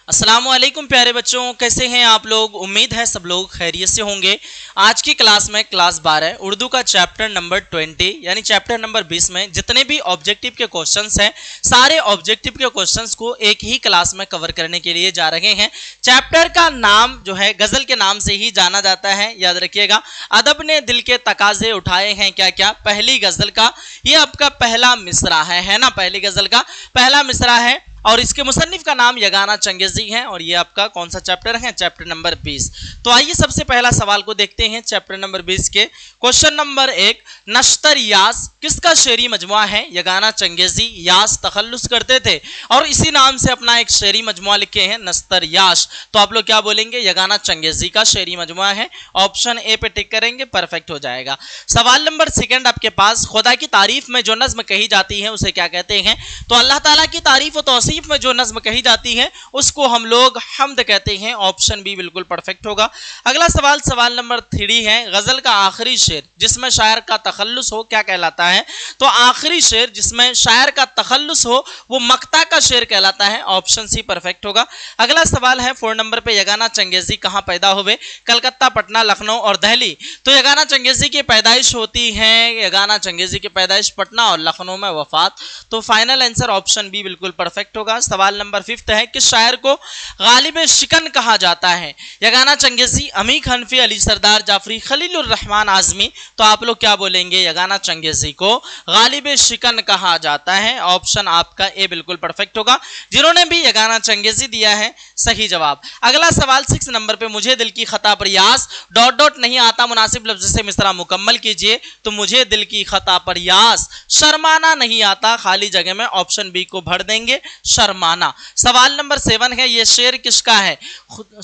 अस्सलामुअलैकुम प्यारे बच्चों, कैसे हैं आप लोग। उम्मीद है सब लोग खैरियत से होंगे। आज की क्लास में क्लास 12 उर्दू का चैप्टर नंबर 20 यानी चैप्टर नंबर 20 में जितने भी ऑब्जेक्टिव के क्वेश्चंस हैं सारे ऑब्जेक्टिव के क्वेश्चंस को एक ही क्लास में कवर करने के लिए जा रहे हैं। चैप्टर का नाम जो है गजल के नाम से ही जाना जाता है, याद रखिएगा। अदब ने दिल के तकाजे उठाए हैं क्या क्या। पहली गजल का ये आपका पहला मिसरा है ना, पहली गजल का पहला मिसरा है और इसके मुसन्निफ का नाम यगाना चंगेजी है और ये आपका कौन सा चैप्टर है, चैप्टर नंबर 20। तो आइए सबसे पहला सवाल को देखते हैं चैप्टर नंबर 20 के। क्वेश्चन नंबर 1, नश्तर यास किसका शेरी मजमुआ है। यगाना चंगेजी यास तखल्लुस करते थे और इसी नाम से अपना एक शेरी मजमुआ लिखे हैं नश्तर यास। तो आप लोग क्या बोलेंगे, यगाना चंगेजी का शेरी मजमुआ है। ऑप्शन ए पे टिक करेंगे, परफेक्ट हो जाएगा। सवाल नंबर 2 आपके पास, खुदा की तारीफ में जो नज्म कही जाती है उसे क्या कहते हैं। तो अल्लाह ताला की तारीफ और तौसीफ में जो नज्म कही जाती है उसको हम लोग हम्द कहते हैं। ऑप्शन बी बिल्कुल परफेक्ट होगा। अगला सवाल, सवाल नंबर 3 है, गजल का आखिरी शेर जिसमें शायर का तखल्लुस हो क्या कहलाता है। तो आखिरी शेर जिसमें शायर का तखल्लुस हो वो मक्ता का शेर कहलाता है। ऑप्शन सी परफेक्ट होगा। अगला सवाल है 4 नंबर पे, यगाना चंगेजी कहां पैदा हुए। कलकत्ता, पटना, लखनऊ और दिल्ली। तो यगाना चंगेजी की पैदाइश होती है, यगाना चंगेजी की पैदाइश पटना और लखनऊ में वफात। तो फाइनल आंसर ऑप्शन बी बिल्कुल परफेक्ट होगा। सवाल नंबर 5 है, किस शायर को गालिब शिकन कहा जाता है। यगाना चंगेजी, अमीक हनफी, अली सरदार, जाफरी, खलीलुर रहमान आजमी। तो आप लोग क्या बोलेंगे, यगाना चंगेजी को गालिब शिकन कहा जाता है। ऑप्शन आपका ए बिल्कुल परफेक्ट होगा। जिन्होंने भी यगाना चंगेजी दिया है सही जवाब। अगला सवाल 6 नंबर पे, मुझे दिल की खता पर यास डॉट डॉट नहीं आता, मुनासिब लफ्ज से मिसरा मुकम्मल कीजिए। तो मुझे दिल की खता पर यास शर्माना नहीं आता, खाली जगह में ऑप्शन बी को भर देंगे, शर्माना। सवाल नंबर 7 है, ये शेर किसका है।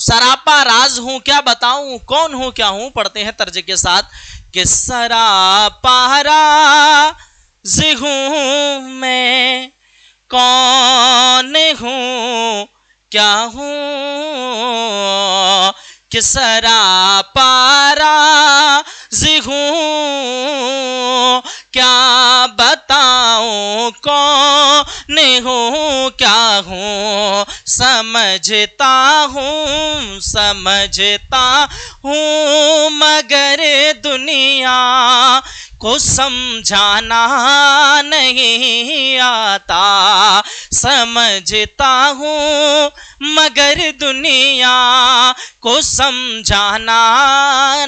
सरापा राज हूं क्या बताऊं, कौन हूं क्या हूं। पढ़ते हैं तर्ज के साथ कि सरापा राज हूं मैं, कौन हूं क्या हूं। कि सरापा राज हूं क्या बताऊं, कौन हूं क्या हूं। समझता हूं मगर दुनिया को समझाना नहीं आता। समझता हूं मगर दुनिया को समझाना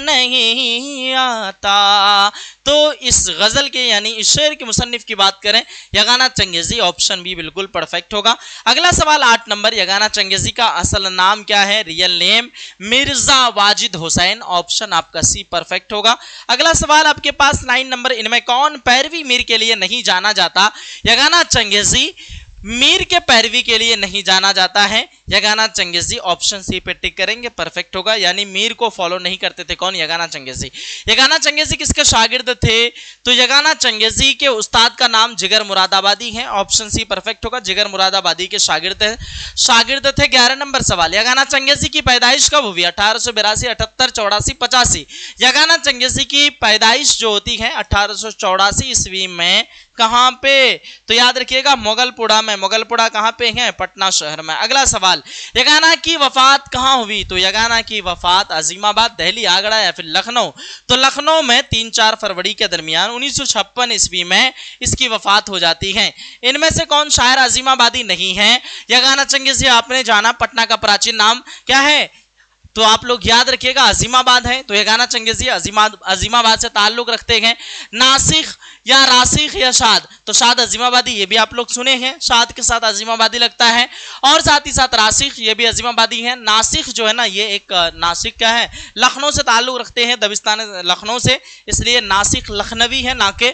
नहीं आता। तो इस गजल के यानी इस शेर के मुसन्निफ की बात करें, यगाना चंगेजी। ऑप्शन बी बिल्कुल परफेक्ट होगा। अगला सवाल 8 नंबर, यगाना चंगेजी का असल नाम क्या है। Real name Mirza Wajid Hussain. Option आपका सी परफेक्ट होगा। अगला सवाल आपके पास 9 नंबर, इनमें कौन पैरवी मीर के लिए नहीं जाना जाता। यगाना चंगेजी मीर के पैरवी के लिए नहीं जाना जाता है। यगाना चंगेजी ऑप्शन सी पे टिक करेंगे, परफेक्ट होगा। यानी मीर को फॉलो नहीं करते थे कौन, यगाना चंगेजी। यगाना चंगेजी किसके शागिर्द थे। तो यगाना चंगेजी के उस्ताद का नाम जिगर मुरादाबादी है। ऑप्शन सी परफेक्ट होगा, जिगर मुरादाबादी के शागिर्द थे। 11 नंबर सवाल, यगाना चंगेजी की पैदाइश कब हुई। 1882, 78, 84, 85। यगाना चंगेजी की पैदाइश जो होती है 1884 ईस्वी में कहां पे। तो याद रखिएगा मोगलपुरा में। मोगलपुरा कहां पे है, पटना शहर में। अगला सवाल, यगाना की वफात कहां हुई। तो यगाना की वफात अजीमाबाद, दिल्ली, आगरा या फिर लखनऊ। तो लखनऊ में 3-4 फरवरी के दरमियान 1956 ईस्वी में इसकी वफात हो जाती है। इनमें से कौन शायर अजीमाबादी नहीं है। यगाना चंगेजी आपने जाना, पटना का प्राचीन नाम क्या है। तो आप लोग याद रखिएगा अजीमाबाद है। तो यगाना चंगेजी अजीमाबाद से ताल्लुक रखते हैं। नासिक या रासिक या शाद। तो शाद अजीमाबादी, ये भी आप लोग सुने हैं, शाद के साथ अजीमाबादी लगता है। और साथ ही साथ रासिक, ये भी अजीमाबादी है। नासिक जो है ना, ये एक नासिक क्या है, लखनऊ से ताल्लुक रखते हैं, दबिस्तान लखनऊ से, इसलिए नासिक लखनवी है ना के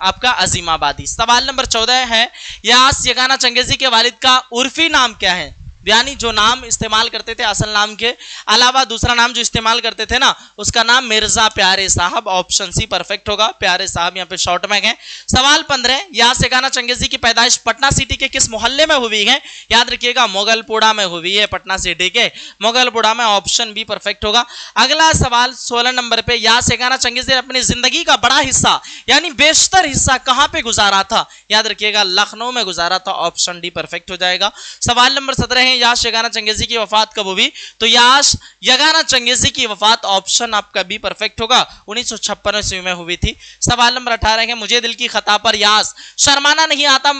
आपका अजीमाबादी। सवाल नंबर 14 है, यास यगाना चंगेजी के वालिद का उर्फी नाम क्या है। यानी जो नाम इस्तेमाल करते थे असल नाम के अलावा दूसरा नाम जो इस्तेमाल करते थे ना, उसका नाम मिर्जा प्यारे साहब। ऑप्शन सी परफेक्ट होगा, प्यारे साहब यहाँ पे शॉर्ट में है। सवाल 15, यहाँ से यगाना चंगेजी की पैदाइश पटना सिटी के किस मोहल्ले में हुई है। याद रखिएगा मोगलपुरा में हुई है, पटना सिटी के मोगलपुरा में। ऑप्शन बी परफेक्ट होगा। अगला सवाल 16 नंबर पे, यहाँ से यगाना चंगेजी ने अपनी जिंदगी का बड़ा हिस्सा यानी बेशतर हिस्सा कहां पे गुजारा था। याद रखिएगा लखनऊ में गुजारा था। ऑप्शन डी परफेक्ट हो जाएगा। सवाल नंबर 17 है, हैं याश यगाना चंगेजी की वफात कब हुई, तो याश यगाना चंगेजी की वफात ऑप्शन आपका बी परफेक्ट होगा 1956 ईस्वी में हुई थी। सवाल नंबर 18 है मुझे दिल की खता पर यास शर्माना नहीं आता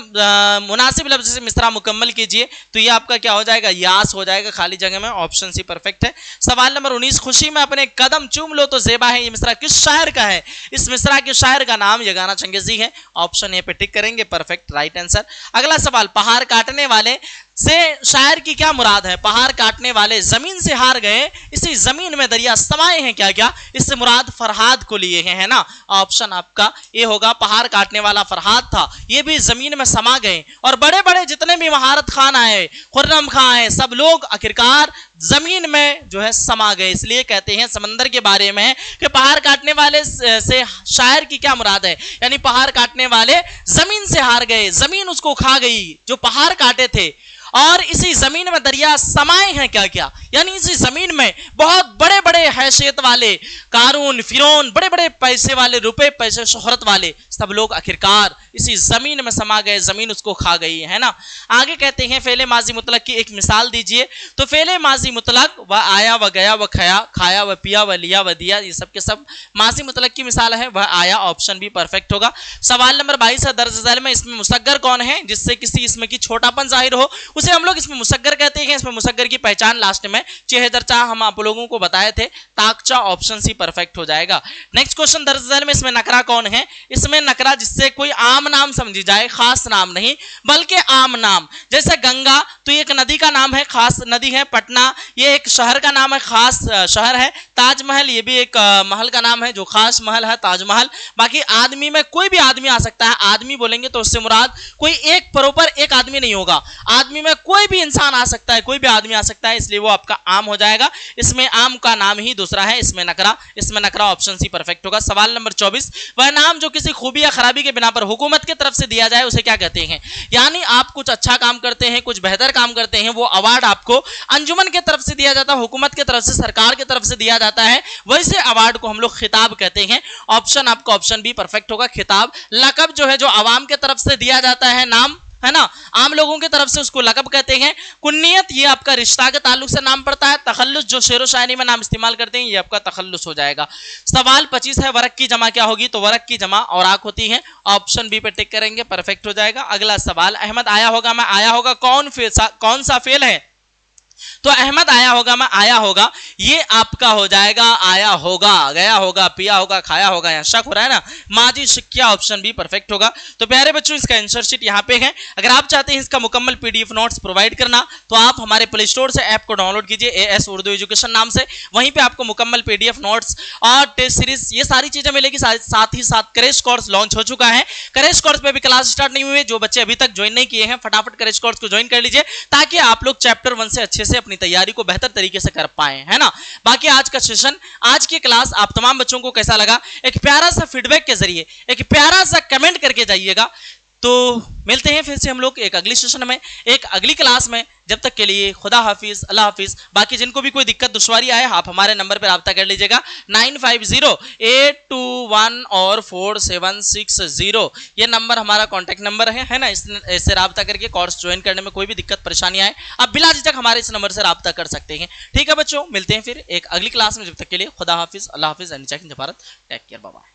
मुनासिब लफ्ज से मिसरा मुकम्मल कीजिए, तो ये आपका क्या हो जाएगा, यास हो जाएगा खाली जगह में, ऑप्शन सी परफेक्ट है। सवाल नंबर 19 खुशी में अपने कदम चूम लो तो जेबा है, ये मिसरा किस शायर का है, इस मिसरा के शायर का नाम यगाना चंगेजी है, ऑप्शन ए पे टिक करेंगे, परफेक्ट राइट आंसर। अगला सवाल पहाड़ काटने वाले से शायर की क्या मुराद है, पहाड़ काटने वाले जमीन से हार गए, इसी जमीन में दरिया समाये हैं क्या क्या, इससे मुराद फरहाद को लिए हैं, है ना, ऑप्शन आपका ये होगा, पहाड़ काटने वाला फरहाद था, ये भी जमीन में समा गए, और बड़े बड़े जितने भी महारत खान आए, खुर्रम खां आए, सब लोग आखिरकार जमीन में जो है समा गए, इसलिए कहते हैं समंदर के बारे में कि पहाड़ काटने वाले से शायर की क्या मुराद है, यानी पहाड़ काटने वाले जमीन से हार गए, जमीन उसको खा गई जो पहाड़ काटे थे, और इसी जमीन में दरिया समाये हैं क्या क्या, यानी इसी जमीन में बहुत बड़े बड़े हैसियत वाले कारून फिरौन, बड़े बड़े पैसे वाले, रुपए पैसे शोहरत वाले, सब लोग आखिरकार इसी जमीन में समा गए, जमीन उसको खा गई है ना। आगे कहते हैं फेले माजी मुतलक की एक मिसाल दीजिए, तो फेले माजी मुतलक वह आया व गया व खाया, खाया व पिया व लिया व दिया, ये सब के सब माजी मुतलक की मिसाल है, वह आया, ऑप्शन भी परफेक्ट होगा। सवाल नंबर 22 है दर्ज झैल में इसमें मुसग्गर कौन है, जिससे किसी इसमें की छोटापन जाहिर हो, उसे हम लोग इसमें मुसग्गर कहते हैं। इसमें मुसग्गर की पहचान लास्ट में चेहदरचा हम आप लोगों को बताए थे, ताकचा, ऑप्शन सी परफेक्ट हो जाएगा। नेक्स्ट क्वेश्चन दर्ज झैल में इसमें नकरा कौन है, इसमें नकरा जिससे कोई आम नाम समझी जाए, खास नाम नहीं बल्कि आम नाम, जैसे गंगा तो ये एक नदी का नाम है, खास नदी है, पटना ये एक शहर का नाम है, खास शहर है, ताजमहल ये भी एक महल का नाम है जो खास महल है, ताजमहल। बाकी आदमी में कोई भी आदमी आ सकता है, आदमी बोलेंगे तो उससे मुराद कोई एक प्रॉपर एक आदमी नहीं होगा, आदमी में कोई भी इंसान आ सकता है, कोई भी आदमी आ सकता है, इसलिए वो आपका आम हो जाएगा, इसमें आम का नाम ही दूसरा है, इसमें नकरा ऑप्शन सी परफेक्ट होगा। सवाल नंबर 24 वह नाम जो किसी खूबी या खराबी के बिना पर हुकूमत की तरफ से दिया जाए उसे क्या कहते हैं, यानी आप कुछ अच्छा काम करते हैं, कुछ बेहतर काम करते हैं, वो अवार्ड आपको अंजुमन की तरफ से दिया जाता है, हुकूमत की तरफ से, सरकार की तरफ से दिया जाता है, वैसे अवार्ड को हम लोग खिताब कहते हैं, ऑप्शन आपका ऑप्शन भी परफेक्ट होगा। खिताब लकब जो है जो आवाम की तरफ से दिया जाता है, नाम है ना, आम लोगों की तरफ से उसको लकब कहते हैं। कुन्नियत ये आपका रिश्ता के ताल्लुक से नाम पड़ता है। तखल्लुस जो शेर व शायरी में नाम इस्तेमाल करते हैं ये आपका तखल्लुस हो जाएगा। सवाल 25 है वरक की जमा क्या होगी, तो वरक की जमा औराक होती है, ऑप्शन बी पे टिक करेंगे, परफेक्ट हो जाएगा। अगला सवाल अहमद आया होगा मैं आया होगा कौन सा फेल है, तो अहमद आया होगा मैं आया होगा ये आपका हो जाएगा आया होगा, गया होगा, पिया होगा, खाया होगा, यहाँ शक हो रहा है ना, माजी शिक्या, ऑप्शन बी परफेक्ट होगा। तो प्यारे बच्चों इसका आंसर शीट यहाँ पे है, अगर आप चाहते हैं इसका मुकम्मल पीडीएफ नोट्स प्रोवाइड करना तो आप हमारे प्ले स्टोर से ऐप को डाउनलोड कीजिए एएस उर्दू एजुकेशन नाम से, वहीं पे आपको मुकम्मल पीडीएफ नोट्स और टेस्ट सीरीज ये सारी चीजें मिलेगी। साथ ही साथ क्रैश कोर्स लॉन्च हो चुका है, क्रैश कोर्स पे भी क्लास स्टार्ट नहीं हुई है, जो बच्चे अभी तक ज्वाइन नहीं किए हैं फटाफट क्रैश कोर्स को ज्वाइन कर लीजिए ताकि आप लोग चैप्टर 1 से अच्छे से अपनी तैयारी को बेहतर तरीके से कर पाए, है ना। बाकी आज का सेशन, आज की क्लास आप तमाम बच्चों को कैसा लगा, एक प्यारा सा फीडबैक के जरिए एक प्यारा सा कमेंट करके जाइएगा। तो मिलते हैं फिर से हम लोग एक अगली सेशन में, एक अगली क्लास में। जब तक के लिए खुदा हाफिज, अल्लाह हाफिज। बाकी जिनको भी कोई दिक्कत दुश्वारी आए आप हमारे नंबर पर रब्ता कर लीजिएगा 950821 और 4760, ये नंबर हमारा कॉन्टैक्ट नंबर है ना, इससे रब्ता करके कोर्स ज्वाइन करने में कोई भी दिक्कत परेशानी आए आप बिला झिझक हमारे इस नंबर से रब्ता कर सकते हैं। ठीक है बच्चों, मिलते हैं फिर एक अगली क्लास में, जब तक के लिए खुदा हाफिज, अल्लाह हाफिज, टेक केयर, बाय।